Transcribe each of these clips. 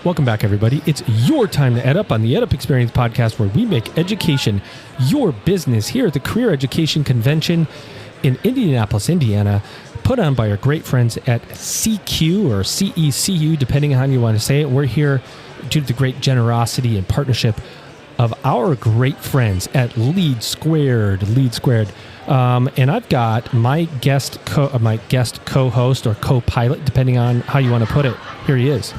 Welcome back, everybody. It's your time to EdUp on the EdUp Experience podcast, where we make education your business here at the Career Education Convention in Indianapolis, Indiana, put on by our great friends at CQ or CECU, depending on how you want to say it. We're here due to the great generosity and partnership of our great friends at Lead Squared. And I've got my guest co-host or co-pilot, depending on how you want to put it. Here he is.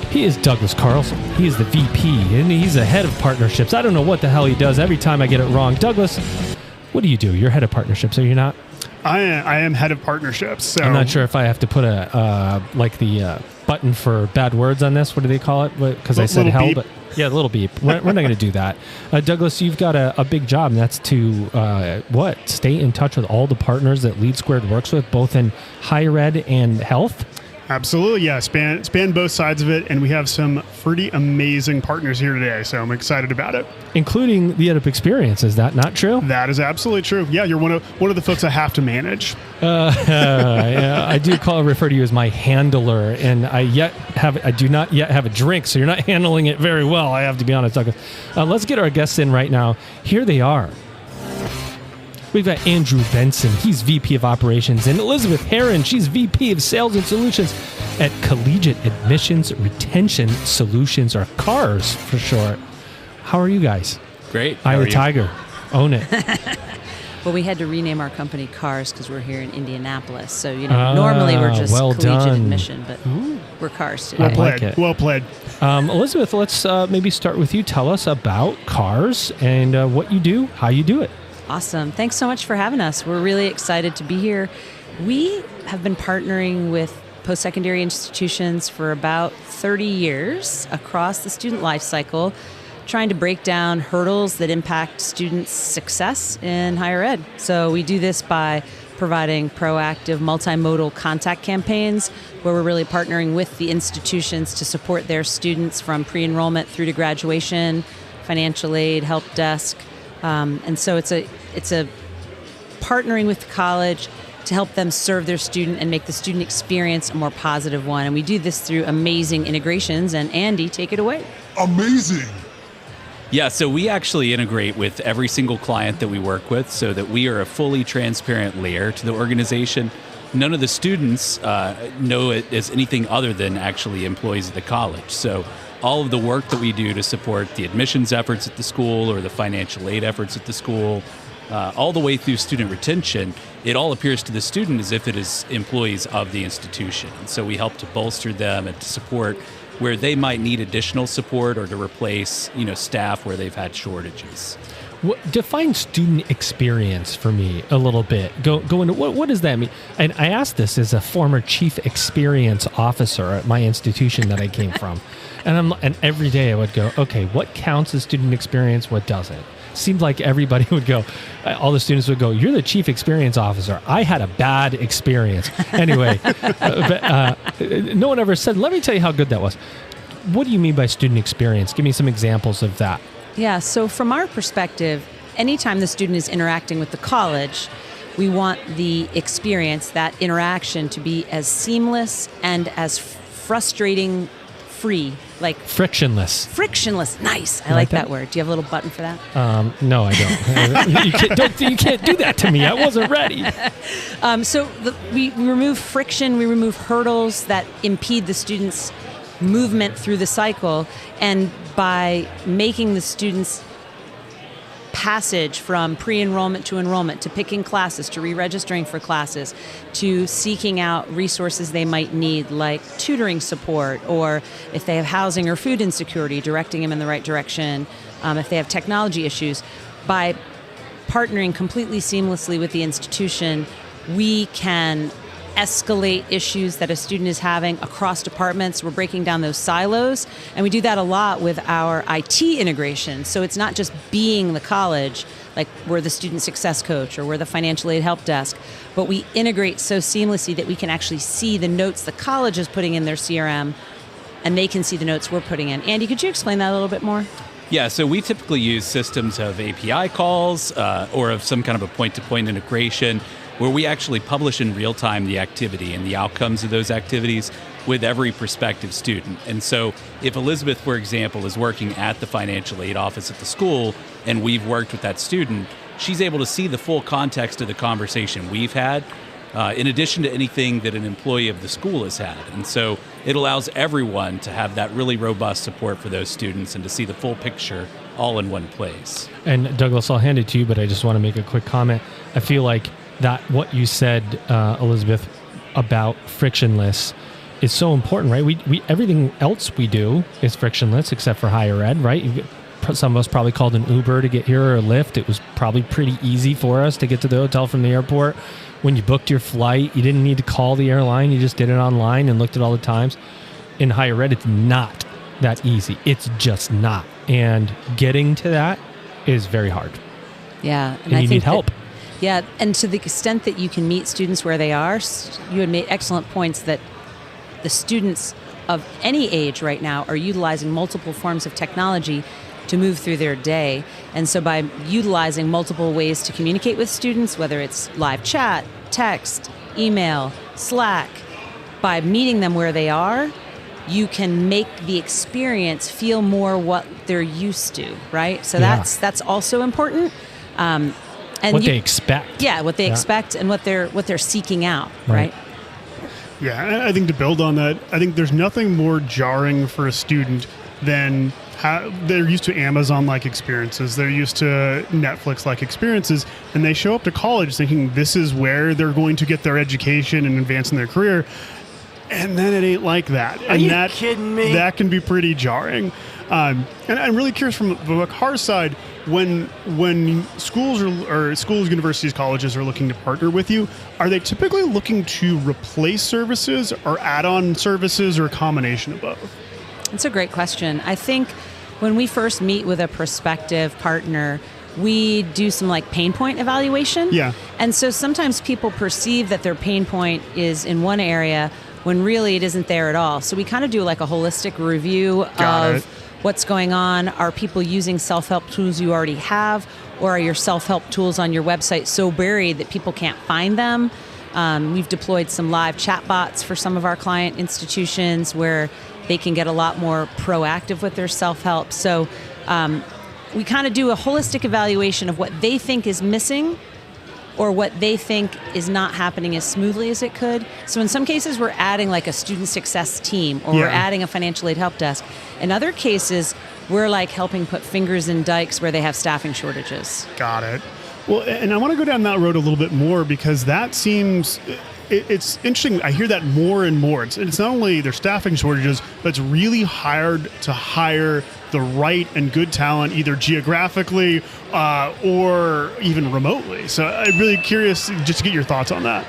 He is Douglas Carlson. He is the VP, and he's the head of partnerships. I don't know what the hell he does every time I get it wrong. Douglas, what do you do? You're head of partnerships, are you not? I am head of partnerships. So I'm not sure if I have to put the button for bad words on this. What do they call it? Because I said hell, beep. But yeah, a little beep. We're not going to do that. Douglas, you've got a big job, and that's to stay in touch with all the partners that Lead Squared works with, both in higher ed and health. Absolutely, yeah. Span both sides of it, and we have some pretty amazing partners here today, so I'm excited about it. Including the EdUp Experience, is that not true? That is absolutely true. Yeah, you're one of the folks I have to manage. I do refer to you as my handler, and I do not yet have a drink, so you're not handling it very well, I have to be honest, Douglas. Let's get our guests in right now. Here they are. We've got Andrew Benson, he's VP of Operations, and Elizabeth Herron, she's VP of Sales and Solutions at Collegiate Admissions Retention Solutions, or CARS for short. How are you guys? Great. Eye of the Tiger. Own it. Well, we had to rename our company CARS because we're here in Indianapolis. So, normally we're just Collegiate Admission, but we're CARS today. Well played. Elizabeth, let's maybe start with you. Tell us about CARS and what you do, how you do it. Awesome. Thanks so much for having us. We're really excited to be here. We have been partnering with post-secondary institutions for about 30 years across the student life cycle, trying to break down hurdles that impact students' success in higher ed. So we do this by providing proactive multimodal contact campaigns where we're really partnering with the institutions to support their students from pre-enrollment through to graduation, financial aid, help desk. And so it's a partnering with the college to help them serve their student and make the student experience a more positive one. And we do this through amazing integrations. And Andy, take it away. Amazing. Yeah, so we actually integrate with every single client that we work with so that we are a fully transparent layer to the organization. None of the students know it as anything other than actually employees of the college. So all of the work that we do to support the admissions efforts at the school or the financial aid efforts at the school, all the way through student retention, it all appears to the student as if it is employees of the institution. And so we help to bolster them and to support where they might need additional support or to replace, staff where they've had shortages. Define student experience for me a little bit. Go into what does that mean? And I asked this as a former chief experience officer at my institution that I came from. And every day I would go, okay, what counts as student experience? What doesn't? Seemed like everybody would go, all the students would go, you're the chief experience officer. I had a bad experience. Anyway, no one ever said, let me tell you how good that was. What do you mean by student experience? Give me some examples of that. Yeah, so from our perspective, anytime the student is interacting with the college, we want the experience, that interaction, to be as seamless and as frustrating free, like frictionless. Nice. I like that word. Do you have a little button for that? No, I don't. You can't do that to me. I wasn't ready. We remove friction. We remove hurdles that impede the students' movement through the cycle, and by making the students' passage from pre-enrollment to enrollment, to picking classes, to re-registering for classes, to seeking out resources they might need, like tutoring support, or if they have housing or food insecurity, directing them in the right direction, if they have technology issues. By partnering completely seamlessly with the institution, we can escalate issues that a student is having across departments. We're breaking down those silos, and we do that a lot with our IT integration. So it's not just being the college, like we're the student success coach or we're the financial aid help desk, but we integrate so seamlessly that we can actually see the notes the college is putting in their CRM, and they can see the notes we're putting in. Andy, could you explain that a little bit more? Yeah, so we typically use systems of API calls or of some kind of a point-to-point integration where we actually publish in real time the activity and the outcomes of those activities. with every prospective student. And so if Elizabeth, for example, is working at the financial aid office at the school and we've worked with that student, she's able to see the full context of the conversation we've had, in addition to anything that an employee of the school has had. And so it allows everyone to have that really robust support for those students and to see the full picture all in one place. And Douglas, I'll hand it to you, but I just want to make a quick comment. I feel like that what you said, Elizabeth, about frictionless is so important, right? We everything else we do is frictionless except for higher ed, right? Some of us probably called an Uber to get here or a Lyft. It was probably pretty easy for us to get to the hotel from the airport. When you booked your flight, you didn't need to call the airline. You just did it online and looked at all the times. In higher ed, it's not that easy. It's just not. And getting to that is very hard. Yeah. And you need help. Yeah. And to the extent that you can meet students where they are, you had made excellent points that the students of any age right now are utilizing multiple forms of technology to move through their day. And so by utilizing multiple ways to communicate with students, whether it's live chat, text, email, Slack, by meeting them where they are, you can make the experience feel more what they're used to, right? So that's also important. And what they expect. Yeah, what they expect and what they're seeking out, right? Yeah, I think to build on that, I think there's nothing more jarring for a student than they're used to Amazon-like experiences. They're used to Netflix-like experiences, and they show up to college thinking this is where they're going to get their education and advance in their career, and then it ain't like that. Are you kidding me? That can be pretty jarring. And I'm really curious from the car side, when schools or schools, universities, colleges are looking to partner with you, are they typically looking to replace services or add-on services or a combination of both? That's a great question. I think when we first meet with a prospective partner, we do some like pain point evaluation. Yeah. And so sometimes people perceive that their pain point is in one area when really it isn't there at all. So we kind of do like a holistic review of what's going on. Are people using self-help tools you already have, or are your self-help tools on your website so buried that people can't find them? We've deployed some live chat bots for some of our client institutions where they can get a lot more proactive with their self-help. So we kind of do a holistic evaluation of what they think is missing or what they think is not happening as smoothly as it could. So in some cases, we're adding like a student success team, or we're adding a financial aid help desk. In other cases, we're like helping put fingers in dikes where they have staffing shortages. Got it. Well, and I want to go down that road a little bit more because that seems... It's interesting. I hear that more and more. It's not only their staffing shortages, but it's really hard to hire the right and good talent, either geographically or even remotely. So I'm really curious just to get your thoughts on that.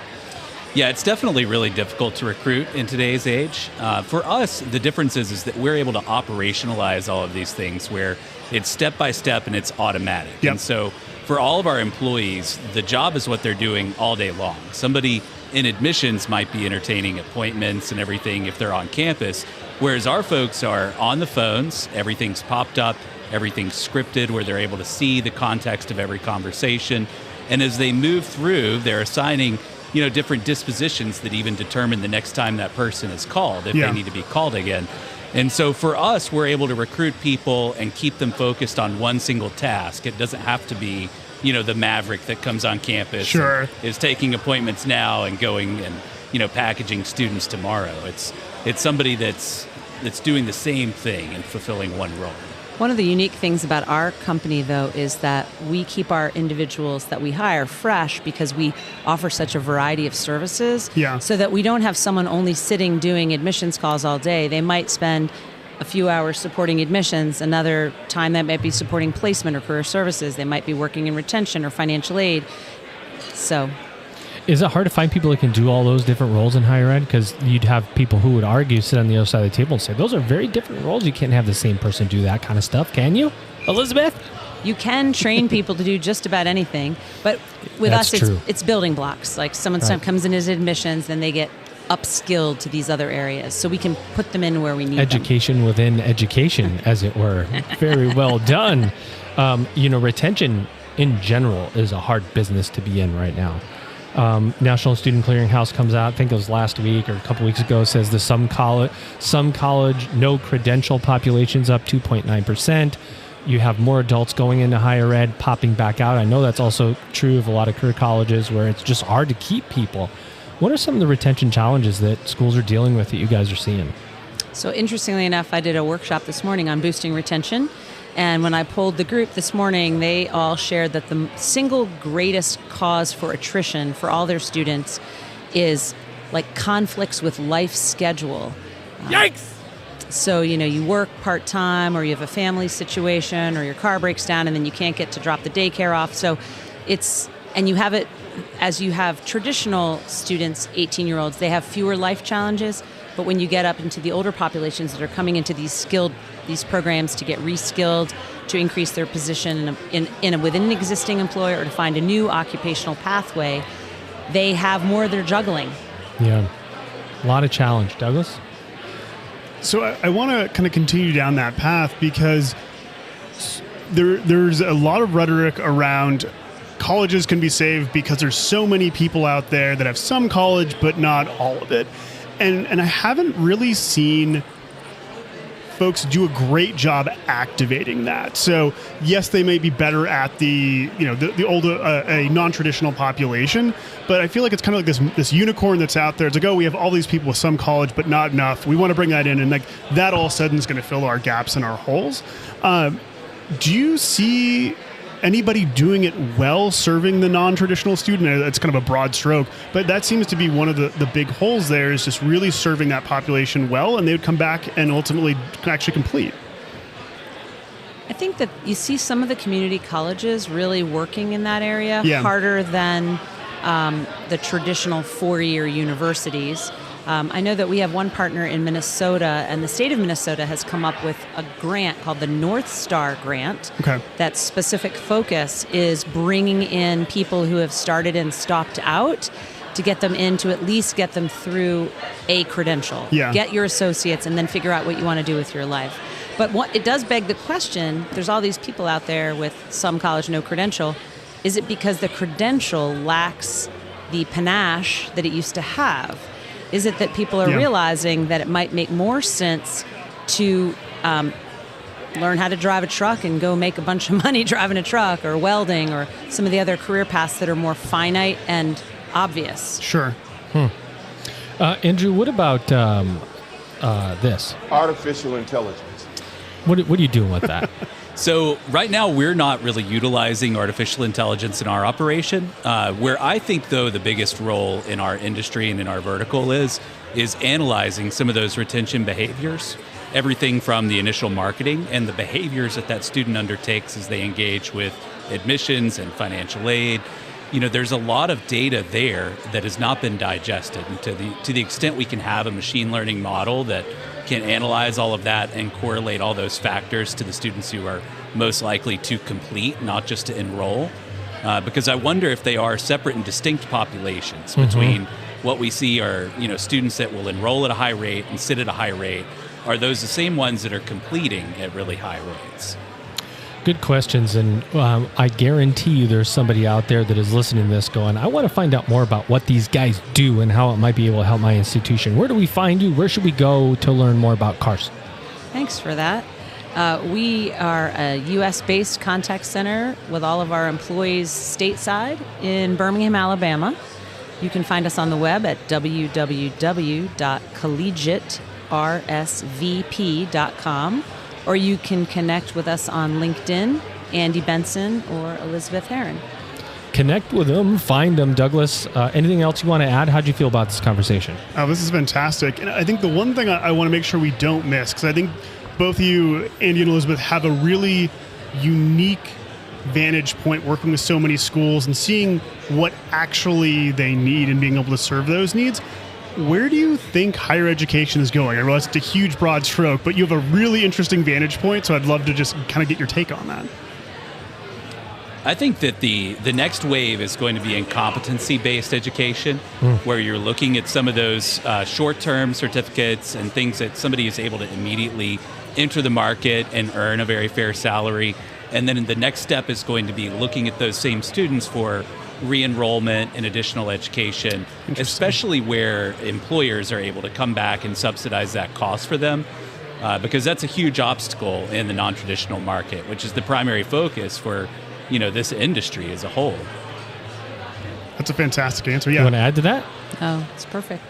Yeah, it's definitely really difficult to recruit in today's age. For us, the difference is that we're able to operationalize all of these things where it's step by step and it's automatic. Yep. And so for all of our employees, the job is what they're doing all day long. Somebody in admissions might be entertaining appointments and everything if they're on campus, whereas our folks are on the phones, everything's popped up, everything's scripted where they're able to see the context of every conversation. And as they move through, they're assigning different dispositions that even determine the next time that person is called, if they need to be called again. And so for us, we're able to recruit people and keep them focused on one single task. It doesn't have to be the maverick that comes on campus, sure, is taking appointments now and going and packaging students tomorrow. It's somebody that's doing the same thing and fulfilling one role. One of the unique things about our company, though, is that we keep our individuals that we hire fresh because we offer such a variety of services. Yeah. So that we don't have someone only sitting doing admissions calls all day. They might spend a few hours supporting admissions, another time that might be supporting placement or career services. They might be working in retention or financial aid. So, is it hard to find people that can do all those different roles in higher ed? Because you'd have people who would argue, sit on the other side of the table and say, those are very different roles. You can't have the same person do that kind of stuff, can you, Elizabeth? You can train people to do just about anything, but with That's us, true. it's building blocks. Like someone comes in as admissions, then they get upskilled to these other areas, so we can put them in where we need education within education, as it were. Very well done. Retention in general is a hard business to be in right now. National Student Clearinghouse comes out, I think it was last week or a couple weeks ago, says the some college no credential population's up 2.9%. You have more adults going into higher ed, popping back out. I know that's also true of a lot of career colleges where it's just hard to keep people. What are some of the retention challenges that schools are dealing with that you guys are seeing? So interestingly enough, I did a workshop this morning on boosting retention. And when I polled the group this morning, they all shared that the single greatest cause for attrition for all their students is like conflicts with life schedule. Yikes! So, you work part-time or you have a family situation or your car breaks down and then you can't get to drop the daycare off. So and you have it, as you have traditional students, 18-year-olds, they have fewer life challenges. But when you get up into the older populations that are coming into these programs to get reskilled, to increase their position within an existing employer or to find a new occupational pathway, they have more they're juggling. Yeah, a lot of challenge. Douglas? So I want to kind of continue down that path because there's a lot of rhetoric around colleges can be saved because there's so many people out there that have some college but not all of it. And I haven't really seen folks do a great job activating that. So yes, they may be better at the older, a non-traditional population, but I feel like it's kind of like this unicorn that's out there. It's like, oh, we have all these people with some college, but not enough. We want to bring that in, and like that all of a sudden is going to fill our gaps and our holes. Do you see anybody doing it well, serving the non-traditional student? That's kind of a broad stroke, but that seems to be one of the big holes there, is just really serving that population well, and they would come back and ultimately actually complete. I think that you see some of the community colleges really working in that area harder than the traditional four-year universities. I know that we have one partner in Minnesota, and the state of Minnesota has come up with a grant called the North Star Grant. Okay. That specific focus is bringing in people who have started and stopped out to get them in, to at least get them through a credential. Yeah. Get your associates and then figure out what you want to do with your life. But it does beg the question, there's all these people out there with some college, no credential. Is it because the credential lacks the panache that it used to have? Is it that people are realizing that it might make more sense to learn how to drive a truck and go make a bunch of money driving a truck, or welding, or some of the other career paths that are more finite and obvious? Sure. Andrew, what about this? Artificial intelligence. What are you doing with that? So right now, we're not really utilizing artificial intelligence in our operation. Where I think, though, the biggest role in our industry and in our vertical is analyzing some of those retention behaviors, everything from the initial marketing and the behaviors that student undertakes as they engage with admissions and financial aid. There's a lot of data there that has not been digested. And to the extent we can have a machine learning model that can analyze all of that and correlate all those factors to the students who are most likely to complete, not just to enroll. Because I wonder if they are separate and distinct populations between what we see are students that will enroll at a high rate and sit at a high rate. Are those the same ones that are completing at really high rates? Good questions, and I guarantee you there's somebody out there that is listening to this going, I want to find out more about what these guys do and how it might be able to help my institution. Where do we find you? Where should we go to learn more about CARS? Thanks for that. We are a U.S.-based contact center with all of our employees stateside in Birmingham, Alabama. You can find us on the web at www.collegiatersvp.com. Or you can connect with us on LinkedIn, Andy Benson or Elizabeth Herron. Connect with them, find them. Douglas, anything else you want to add? How'd you feel about this conversation? Oh, this is fantastic. And I think the one thing I want to make sure we don't miss, because I think both of you, Andy and Elizabeth, have a really unique vantage point working with so many schools and seeing what actually they need and being able to serve those needs. Where do you think higher education is going? I realize it's a huge, broad stroke, but you have a really interesting vantage point, so I'd love to just kind of get your take on that. I think that the next wave is going to be in competency-based education, where you're looking at some of those short-term certificates and things that somebody is able to immediately enter the market and earn a very fair salary. And then the next step is going to be looking at those same students for re-enrollment and additional education, especially where employers are able to come back and subsidize that cost for them, because that's a huge obstacle in the non-traditional market, which is the primary focus for this industry as a whole. That's a fantastic answer. You Yeah. want to add to that? Oh, it's perfect.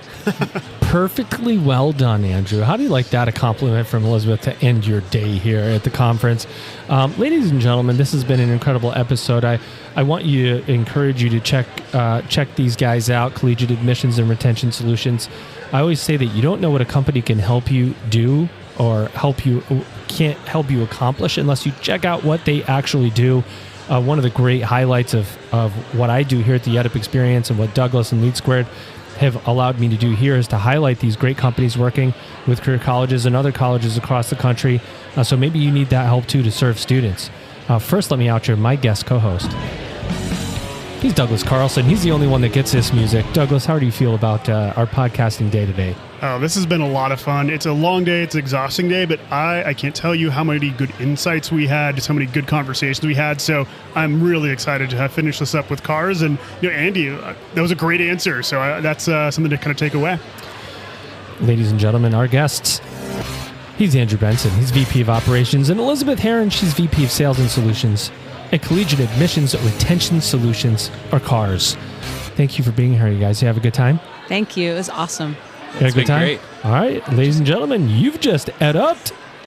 Perfectly well done, Andrew. How do you like that? A compliment from Elizabeth to end your day here at the conference. Ladies and gentlemen, this has been an incredible episode. I want you to encourage you to check these guys out, Collegiate Admissions and Retention Solutions. I always say that you don't know what a company can help you do or can't help you accomplish unless you check out what they actually do. One of the great highlights of what I do here at the YOUR Experience and what Douglas and Lead Squared have allowed me to do here is to highlight these great companies working with career colleges and other colleges across the country. So maybe you need that help too to serve students. First, let me outro my guest co-host. He's Douglas Carlson. He's the only one that gets this music. Douglas, how do you feel about our podcasting day today? Oh, this has been a lot of fun. It's a long day. It's an exhausting day, but I can't tell you how many good insights we had, so many good conversations we had. So I'm really excited to have finished this up with cars. And Andy, that was a great answer. So that's something to kind of take away. Ladies and gentlemen, our guests. He's Andrew Benson. He's VP of Operations. And Elizabeth Herron, she's VP of Sales and Solutions at Collegiate Admissions Retention Solutions, or CARS. Thank you for being here, you guys. You have a good time? Thank you. It was awesome. You had a good time? Great. All right, ladies and gentlemen, you've just EdUp'd.